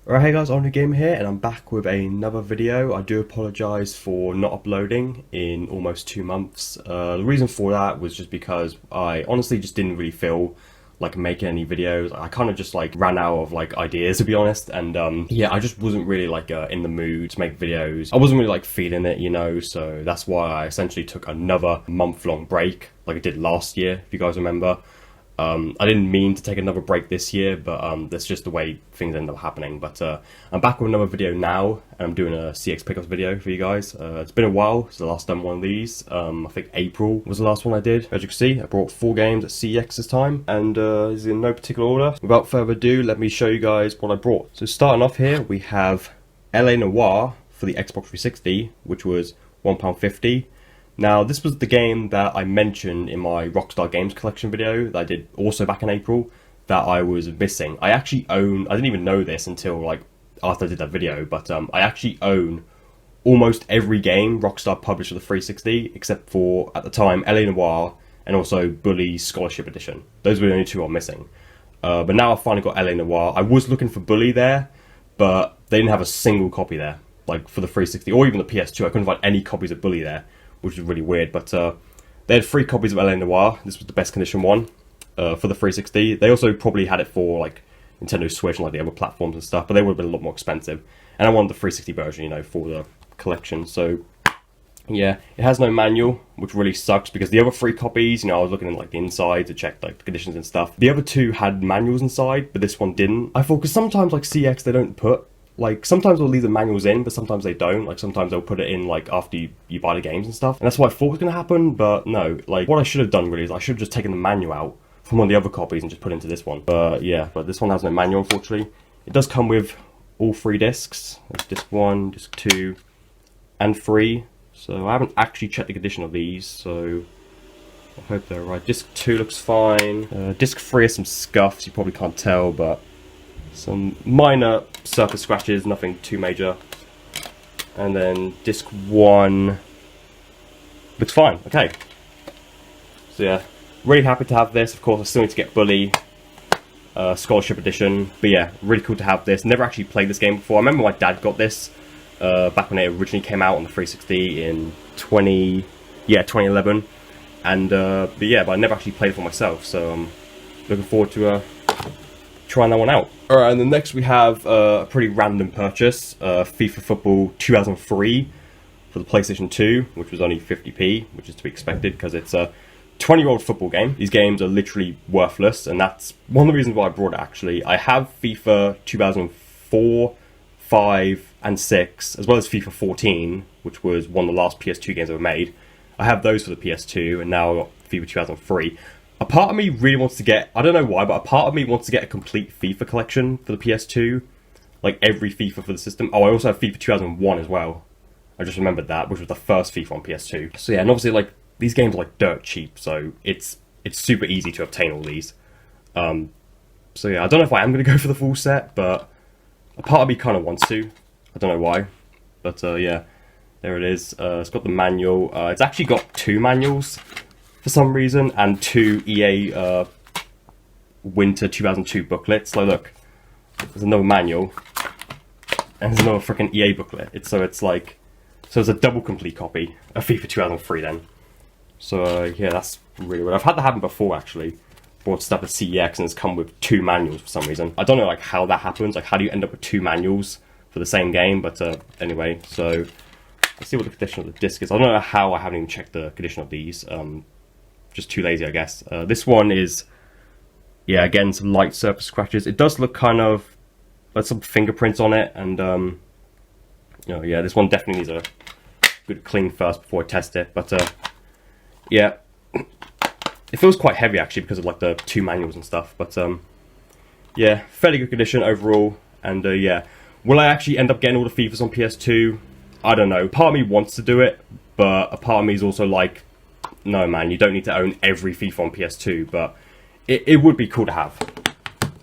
Alright, hey guys, Only Gamer here, and I'm back with another video. I do apologise for not uploading in almost 2 months. The reason for that was just because I honestly just didn't really feel like making any videos. I kind of just like ran out of like ideas, to be honest, and yeah, I just wasn't really like in the mood to make videos. I wasn't really like feeling it, you know, so that's why I essentially took another month-long break like I did last year, if you guys remember. I didn't mean to take another break this year, but that's just the way things end up happening. But I'm back with another video now, and I'm doing a CeX Pickups video for you guys. It's been a while since the last done one of these. I think April was the last one I did. As you can see, I brought 4 games at CeX this time, and is in no particular order. Without further ado, let me show you guys what I brought. So starting off here, we have LA Noire for the Xbox 360, which was £1.50. Now, this was the game that I mentioned in my Rockstar Games collection video that I did also back in April that I was missing. I actually own, I didn't even know this until like after I did that video, but I actually own almost every game Rockstar published for the 360 except for, at the time, LA Noire and also Bully's Scholarship Edition. Those were the only 2 I'm missing. But now I've finally got LA Noire. I was looking for Bully there, but they didn't have a single copy there, like for the 360 or even the PS2. I couldn't find any copies of Bully there, which is really weird, but they had 3 copies of LA Noire. This was the best condition one for the 360. They also probably had it for like Nintendo Switch and like the other platforms and stuff, but they would have been a lot more expensive. And I wanted the 360 version, you know, for the collection. So yeah, it has no manual, which really sucks because the other 3 copies, you know, I was looking at like the inside to check like the conditions and stuff. The other 2 had manuals inside, but this one didn't. I thought, because sometimes like CeX, they don't put, like, sometimes they'll leave the manuals in, but sometimes they don't. Like, sometimes they'll put it in, like, after you buy the games and stuff. And that's what I thought was going to happen, but no. Like, what I should have done, really, is I should have just taken the manual out from one of the other copies and just put it into this one. But, yeah, but this one has no manual, unfortunately. It does come with all 3 discs. There's disc 1, disc 2, and 3. So I haven't actually checked the condition of these, so I hope they're right. Disc 2 looks fine. Disc 3 has some scuffs, you probably can't tell, but some minor surface scratches, nothing too major. And then disc 1 looks fine. Okay. So yeah, really happy to have this. Of course, I still need to get Bully Scholarship Edition. But yeah, really cool to have this. Never actually played this game before. I remember my dad got this back when it originally came out on the 360 in 2011. And but I never actually played it for myself. So I'm looking forward to trying that one out. Alright, and then next we have a pretty random purchase, FIFA Football 2003 for the PlayStation 2, which was only 50p, which is to be expected because it's a 20-year-old football game. These games are literally worthless, and that's one of the reasons why I brought it, actually. I have FIFA 2004, 5, and 6, as well as FIFA 14, which was one of the last PS2 games ever made. I have those for the PS2, and now I've got FIFA 2003. A part of me really wants to get, I don't know why, but a part of me wants to get a complete FIFA collection for the PS2. Like every FIFA for the system. Oh, I also have FIFA 2001 as well. I just remembered that, which was the first FIFA on PS2. So yeah, and obviously like these games are like dirt cheap, so it's super easy to obtain all these. So yeah, I don't know if I am going to go for the full set, but a part of me kind of wants to. I don't know why. But yeah, there it is. It's got the manual. It's actually got 2 manuals for some reason, and 2 EA Winter 2002 booklets. So look, there's another manual, and there's another freaking EA booklet. It's a double complete copy of FIFA 2003 then. So yeah, that's really weird. I've had that happen before, actually. Bought stuff at CeX and it's come with 2 manuals for some reason. I don't know like how that happens. Like, how do you end up with 2 manuals for the same game? But anyway, so let's see what the condition of the disc is. I don't know how I haven't even checked the condition of these. Just too lazy, I guess. This one is, yeah, again, some light surface scratches. It does look kind of like some fingerprints on it, and you know, yeah, this one definitely needs a good clean first before I test it. But yeah, it feels quite heavy actually because of like the 2 manuals and stuff. But yeah, fairly good condition overall. And yeah, will I actually end up getting all the FIFAs on PS2? I don't know. Part of me wants to do it, but a part of me is also like, no man, you don't need to own every FIFA on PS2, but it would be cool to have.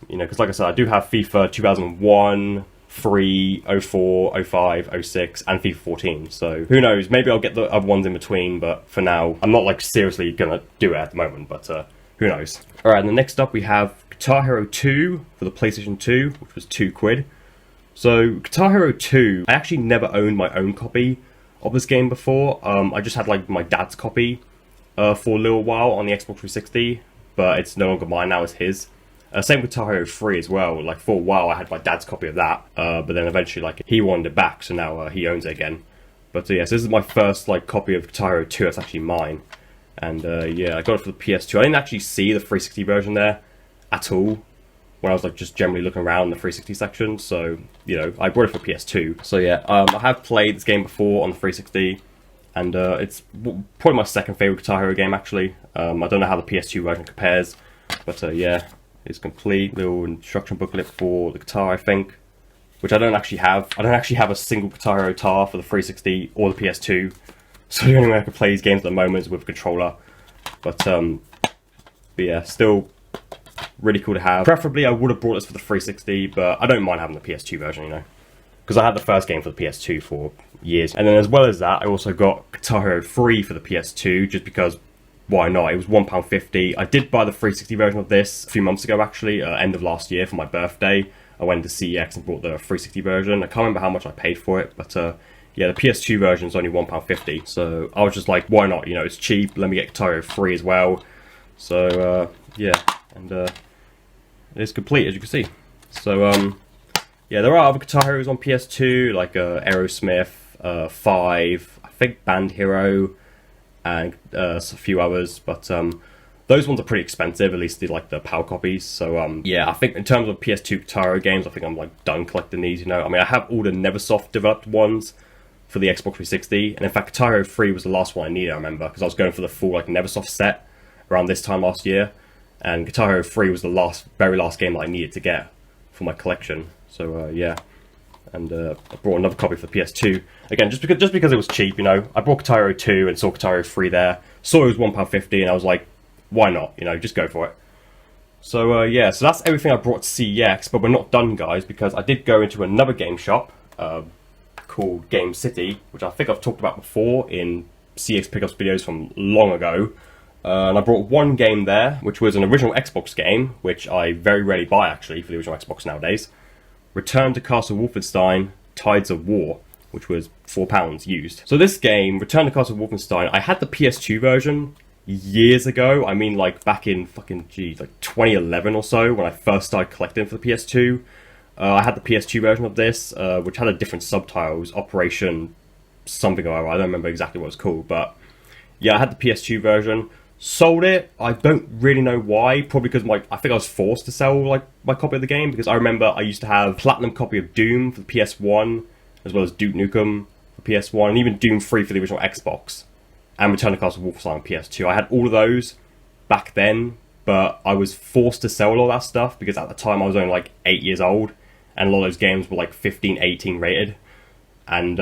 You know, because like I said, I do have FIFA 2001, 3, 04, 05, 06, and FIFA 14. So who knows? Maybe I'll get the other ones in between, but for now, I'm not like seriously gonna do it at the moment, but who knows? Alright, and then next up we have Guitar Hero 2 for the PlayStation 2, which was £2. So, Guitar Hero 2, I actually never owned my own copy of this game before. I just had like my dad's copy for a little while on the Xbox 360, but it's no longer mine now, it's his. Same with Guitar Hero 3 as well. Like for a while I had my dad's copy of that, but then eventually like he wanted it back, so now he owns it again. But yes, this is my first like copy of Guitar Hero 2. It's actually mine, and yeah, I got it for the PS2. I didn't actually see the 360 version there at all when I was like just generally looking around the 360 section. So you know, I brought it for PS2. So yeah, I have played this game before on the 360. And it's probably my second favourite Guitar Hero game, actually. I don't know how the PS2 version compares, but yeah, it's complete. Little instruction booklet for the guitar, I think, which I don't actually have. I don't actually have a single Guitar Hero guitar for the 360 or the PS2, so the only way I can play these games at the moment is with a controller. But yeah, still really cool to have. Preferably, I would have brought this for the 360, but I don't mind having the PS2 version, you know, because I had the first game for the PS2 for years. And then as well as that, I also got Guitar Hero 3 for the PS2, just because, why not? It was £1.50. I did buy the 360 version of this a few months ago, actually, end of last year for my birthday. I went to CeX and bought the 360 version. I can't remember how much I paid for it, but yeah, the PS2 version is only £1.50. So I was just like, why not? You know, it's cheap. Let me get Guitar Hero 3 as well. So yeah, and it's complete, as you can see. So yeah, there are other Guitar Heroes on PS2, like Aerosmith, 5, I think Band Hero, and a few others, but those ones are pretty expensive, at least the power copies. So yeah, I think in terms of PS2 Guitar Hero games, I think I'm like done collecting these, you know. I mean, I have all the Neversoft developed ones for the Xbox 360, and in fact Guitar Hero 3 was the last one I needed, I remember, because I was going for the full like Neversoft set around this time last year, and Guitar Hero 3 was the very last game that I needed to get for my collection. So yeah, and I brought another copy for the PS2 again, just because it was cheap, you know. I bought Guitar Hero 2 and saw Guitar Hero 3 there, saw it was £1.50, and I was like, why not? You know, just go for it. So yeah, so that's everything I brought to CEX, but we're not done, guys, because I did go into another game shop called Game City, which I think I've talked about before in CeX Pickups videos from long ago. And I brought one game there, which was an original Xbox game, which I very rarely buy, actually, for the original Xbox nowadays. Return to Castle Wolfenstein, Tides of War, which was £4 used. So this game, Return to Castle Wolfenstein, I had the PS2 version years ago. I mean, like, back in fucking, geez, like 2011 or so, when I first started collecting for the PS2. I had the PS2 version of this, which had a different subtitles, Operation something or other. I don't remember exactly what it was called, but yeah, I had the PS2 version. Sold it. I don't really know why. Probably because I think I was forced to sell like my copy of the game, because I remember I used to have a platinum copy of Doom for the PS1, as well as Duke Nukem for PS1, and even Doom 3 for the original Xbox, and Return to Castle Wolfenstein on PS2. I had all of those back then, but I was forced to sell all that stuff because at the time I was only like 8 years old, and a lot of those games were like 15, 18 rated. And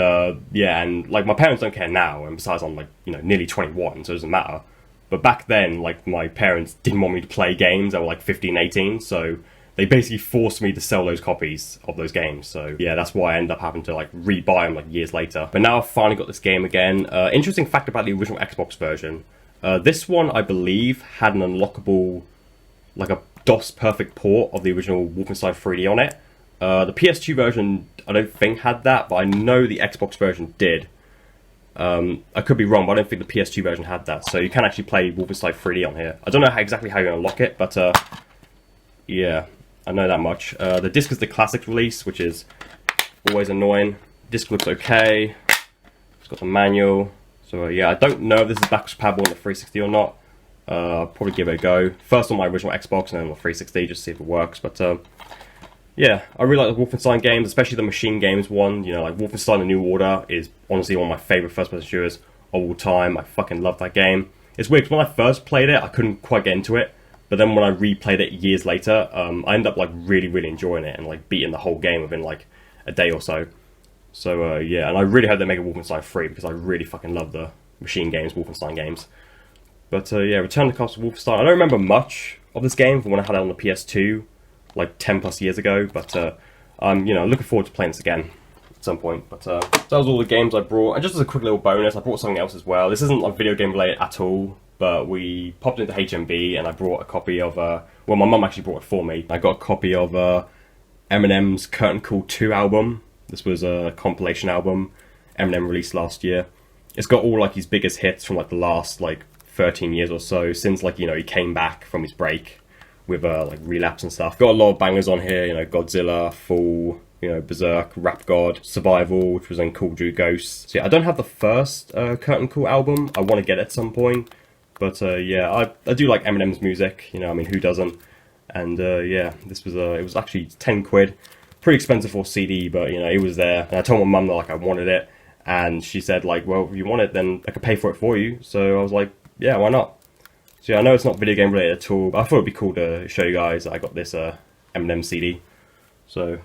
yeah, and like my parents don't care now, and besides I'm like, you know, nearly 21, so it doesn't matter. But back then, like, my parents didn't want me to play games that were like 15, 18, so they basically forced me to sell those copies of those games. So yeah, that's why I ended up having to like re-buy them like years later. But now I've finally got this game again. Interesting fact about the original Xbox version. This one, I believe, had an unlockable, like a DOS perfect port of the original Wolfenstein 3D on it. The PS2 version, I don't think had that, but I know the Xbox version did. I could be wrong, but I don't think the PS2 version had that. So you can actually play Wolfenstein 3D on here. I don't know exactly how you unlock it, but yeah, I know that much. The disc is the classic release, which is always annoying. Disc looks okay. It's got the manual. So yeah, I don't know if this is backwards compatible on the 360 or not. I'll probably give it a go. First on my original Xbox and then on the 360, just to see if it works. But yeah, I really like the Wolfenstein games, especially the Machine Games one. You know, like Wolfenstein The New Order is honestly one of my favourite first-person shooters of all time. I fucking love that game. It's weird, because when I first played it, I couldn't quite get into it. But then when I replayed it years later, I ended up like really, really enjoying it and like beating the whole game within like a day or so. So yeah, and I really hope they make a Wolfenstein 3, because I really fucking love the Machine Games, Wolfenstein games. But yeah, Return to Castle Wolfenstein. I don't remember much of this game from when I had it on the PS2. Like 10 plus years ago, but I'm, you know, looking forward to playing this again at some point. But that was all the games I brought. And just as a quick little bonus, I brought something else as well. This isn't like video game related at all, but we popped into HMB and I brought a copy of well, my mum actually brought it for me. I got a copy of Eminem's Curtain Call 2 album. This was a compilation album Eminem released last year. It's got all like his biggest hits from like the last like 13 years or so, since like, you know, he came back from his break with like Relapse and stuff. Got a lot of bangers on here, you know, Godzilla, Fall, you know, Berserk, Rap God, Survival, which was then Call Drew Ghosts. So yeah, I don't have the first Curtain Call album. I want to get it at some point. But yeah, I do like Eminem's music, you know, I mean, who doesn't? And yeah, this was it was actually 10 quid. Pretty expensive for a CD, but you know, it was there. And I told my mum that like I wanted it, and she said like, well, if you want it, then I could pay for it for you. So I was like, yeah, why not? So yeah, I know it's not video game related at all, but I thought it'd be cool to show you guys that I got this Eminem CD. So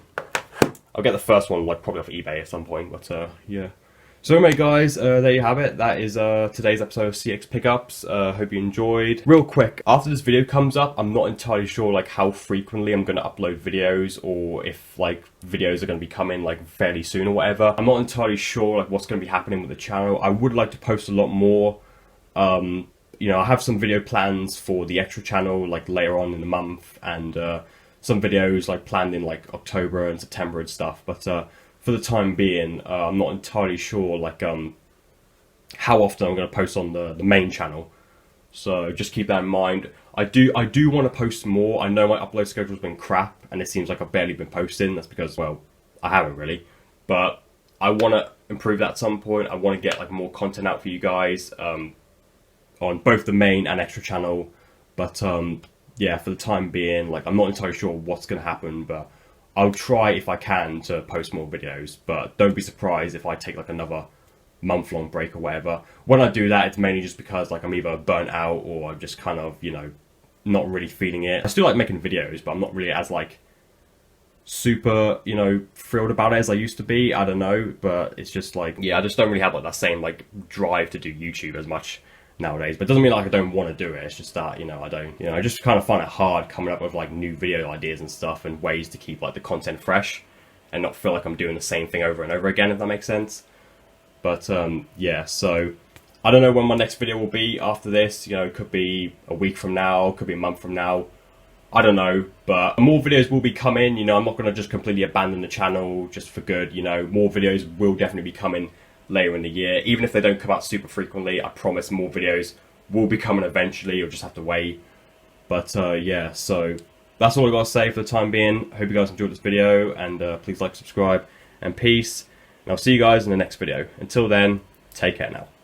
I'll get the first one like probably off eBay at some point, but yeah. So anyway guys, there you have it. That is today's episode of CeX Pickups. Hope you enjoyed. Real quick, after this video comes up, I'm not entirely sure like how frequently I'm going to upload videos, or if like videos are going to be coming like fairly soon or whatever. I'm not entirely sure like what's going to be happening with the channel. I would like to post a lot more. You know, I have some video plans for the extra channel like later on in the month, and some videos like planned in like October and September and stuff, but for the time being, I'm not entirely sure like how often I'm going to post on the main channel. So just keep that in mind. I do want to post more. I know my upload schedule's been crap, and it seems like I've barely been posting. That's because, well, I haven't really. But I want to improve that at some point. I want to get like more content out for you guys on both the main and extra channel. But yeah, for the time being, like I'm not entirely sure what's going to happen, but I'll try if I can to post more videos, but don't be surprised if I take like another month-long break or whatever. When I do that, it's mainly just because like I'm either burnt out or I'm just kind of, you know, not really feeling it. I still like making videos, but I'm not really as like super, you know, thrilled about it as I used to be. I don't know, but it's just like, yeah, I just don't really have like that same like drive to do YouTube as much nowadays. But it doesn't mean like I don't want to do it. It's just that, you know, I just kind of find it hard coming up with like new video ideas and stuff, and ways to keep like the content fresh and not feel like I'm doing the same thing over and over again, if that makes sense. But yeah, so I don't know when my next video will be after this. You know, it could be a week from now, could be a month from now, I don't know, but more videos will be coming. You know, I'm not going to just completely abandon the channel just for good. You know, more videos will definitely be coming later in the year. Even if they don't come out super frequently, I promise more videos will be coming eventually. You'll just have to wait. But yeah, so that's all I gotta say for the time being. Hope you guys enjoyed this video, and please like, subscribe, and peace. And I'll see you guys in the next video. Until then, take care now.